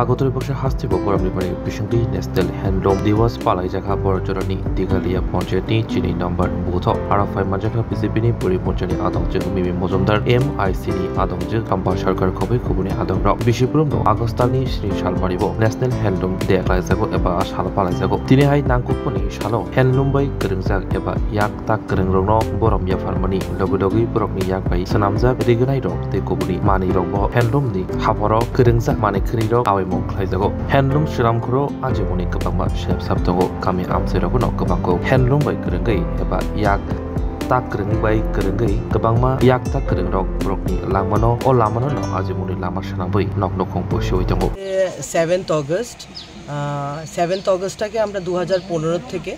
Hagotor Boksha Hastibo Poramipari Bishungi Nestel Handloom Diwas Palai Jaka Borjorani Digalia Poncheti Chini number Buto Arafai Majaka Pisipini Puri Ponchani Adongjek Mimi Mozumdar MICD Adongjek Kampa Sarkar Kobe Kubuni Adongra Bishopurumno Agostani Sri Shalmaribo National Handloom Day Laizago Eba Ashal Palaizago Tini Hai Nangkupuni Shalo Handloom by Keringzak Eba Yak Tak Keringro Borom Yafarmani Logodogi Brokni Yak by Sanamzak Riganaido Te Kubuni Mani Robo Handloom Ni Haporo Keringzak Mani Kerido Awemong Klaizago Handloom Shiram Kuro Ajimuni Kabama Shep Sabtongo Kami Amseragono Kabango Handloom by Kerengai Eba Yak Tak kereng by kerengai kebangma yak tak kereng rok brokni lamano o lamano no ajimuni lama shanabui nok nokong boshe oitango 7th August 7th অগস্টটাকে আমরা 2015 থেকে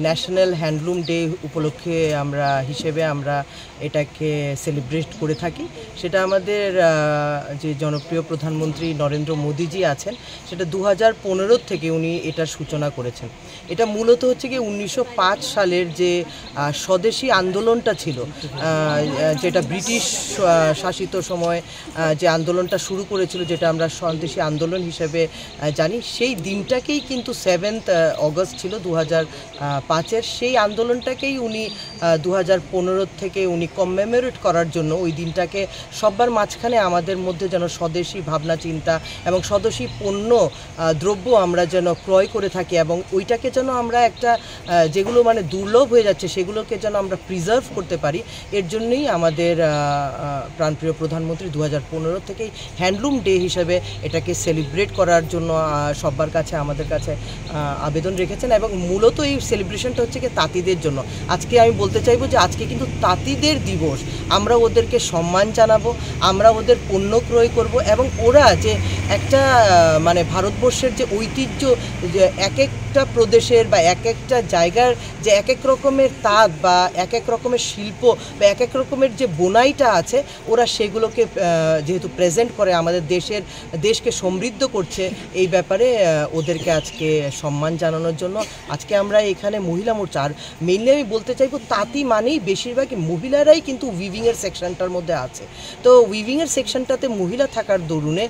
national handloom day উপলক্ষে হিসেবে আমরা এটাকে celebrate করে থাকি। সেটা আমাদের যে জনপ্রিয় প্রধানমন্ত্রী নরেন্দ্র মোদিজি আছেন সেটা 2015 থেকে উনি এটার সূচনা করেছেন। এটা মূলত হচ্ছে কি 1905 সালের যে স্বদেশী আন্দোলনটা ছিল, যেটা ব্রিটিশ শাসিত সময় যে আন্দোলনটা শুরু করেছিল, যেটা আমরা স্বদেশী আন্দোলন হিসেবে জানি, সেই দিনটাকেই কিন্তু 7th অগস্ট ছিল 2005-এর। সেই আন্দোলনটাকেই উনি 2015 থেকে উনি কমেমোরেট করার জন্য ওই দিনটাকে সবার মাঝখানে আমাদের মধ্যে যেন স্বদেশী ভাবনা চিন্তা এবং স্বদেশী পণ্য দ্রব্য আমরা যেন ক্রয় করে থাকি এবং ওইটাকে যেন আমরা একটা যেগুলো মানে দুর্লভ হয়ে যাচ্ছে সেগুলোকে যেন আমরা প্রিজার্ভ করতে পারি। এর জন্যই আমাদের প্রাণপ্রিয় প্রধানমন্ত্রী 2015 থেকেই হ্যান্ডলুম ডে হিসেবে এটাকে সেলিব্রেট করার জন্য সবার কাছে আমাদের কাছে আবেদন রেখেছেন। এবং মূলত এই সেলিব্রেশনটা হচ্ছে কি তাঁতিদের জন্য। আজকে আমি বলতে চাইবো যে আজকে কিন্তু তাঁতিদের দিবস। আমরা ওদেরকে সম্মান জানাবো, আমরা ওদের পণ্য ক্রয় করব এবং ওরা যে একটা মানে ভারতবর্ষের যে ঐতিহ্য, যে এক একটা প্রদেশের বা এক একটা জায়গার যে এক এক রকমের তাঁত বা এক এক রকমের শিল্প বা এক এক রকমের যে বোনাইটা আছে, ওরা সেগুলোকে যেহেতু প্রেজেন্ট করে আমাদের দেশকে সমৃদ্ধ করছে, এই ব্যাপারে ওদেরকে আজকে সম্মান জানানোর জন্য আজকে আমরা এখানে মহিলা মোর্চা। আর মেইনলি আমি বলতে চাইবো তাঁতি মানেই বেশিরভাগই মহিলারাই কিন্তু উইভিংয়ের সেকশনটার মধ্যে আছে। তো উইভিংয়ের সেকশনটাতে মহিলা থাকার দরুনে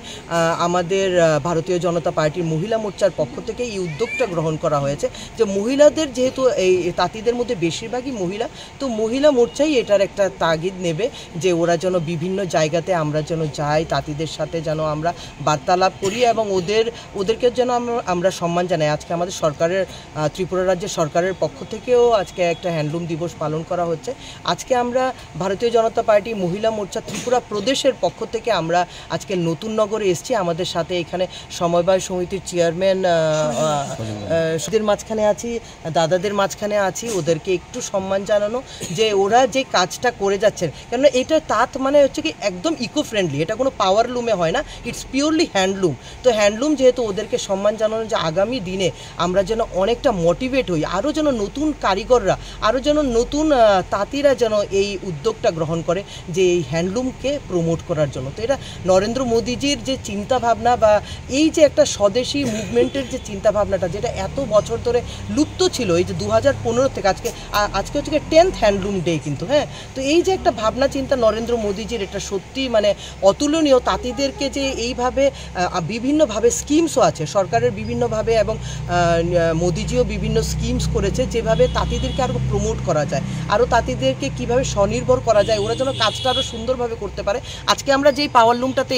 আমাদের ভারতীয় জনতা পার্টির মহিলা মোর্চার পক্ষ থেকে এই উদ্যোগটা গ্রহণ করা হয়েছে যে মহিলাদের, যেহেতু এই তাঁতিদের মধ্যে বেশিরভাগই মহিলা, তো মহিলা মোর্চাই এটার একটা তাগিদ নেবে যে ওরা যেন বিভিন্ন জায়গাতে আমরা যেন যাই, তাঁতিদের সাথে যেন আমরা বার্তালাপ করি এবং ওদেরকে যেন আমরা সম্মান জানাই। আজকে আমাদের সরকারের ত্রিপুরা রাজ্যের সরকারের পক্ষ থেকেও আজকে একটা হ্যান্ডলুম দিবস পালন করা হচ্ছে। আজকে আমরা ভারতীয় জনতা পার্টি মহিলা মোর্চা ত্রিপুরা প্রদেশের পক্ষ থেকে আমরা আজকে নতুন নগরে এসেছি। আমাদের সাথে এখানে সমবায় সমিতির চেয়ারম্যান সুদের মাঝখানে আছি, দাদাদের মাঝখানে আছি। ওদেরকে একটু সম্মান জানানো যে ওরা যে কাজটা করে যাচ্ছেন, কেননা এটা তাঁত মানে হচ্ছে কি একদম ইকো ফ্রেন্ডলি, এটা কোনো পাওয়ার লুমে হয় না, ইটস পিওরলি হ্যান্ডলুম। তো হ্যান্ডলুম যেহেতু ওদেরকে সম্মান জানানো যে আগামী দিনে আমরা যেন অনেকটা মোটিভেট হই, আরও যেন নতুন কারিগররা, আরও যেন নতুন তাঁতিরা যেন এই উদ্যোগটা গ্রহণ করে যে এই হ্যান্ডলুমকে প্রমোট করার জন্য। তো এটা নরেন্দ্র মোদিজির যে চিন্তাভাবনা বা এই যে একটা স্বদেশী মুভমেন্টের যে চিন্তাভাবনাটা, যেটা এত বছর ধরে লুপ্ত ছিল, এই যে 2015 থেকে আজকে হচ্ছে 10th হ্যান্ডলুম ডে কিন্তু, হ্যাঁ। তো এই যে একটা ভাবনা চিন্তা নরেন্দ্র মোদিজির, এটা সত্যি মানে অতুলনীয়। তাঁতিদেরকে যে এইভাবে বিভিন্নভাবে স্কিমসও আছে সরকারের বিভিন্নভাবে, এবং মোদিজিও বিভিন্ন স্কিমস করেছে যেভাবে তাঁতিদেরকে আরও প্রমোট করা যায়, আরও তাঁতিদেরকে কীভাবে স্বনির্ভর করা যায়, ওরা যেন কাজটা আরও সুন্দরভাবে করতে পারে। আজকে আমরা যেই পাওয়ার লুমটাতে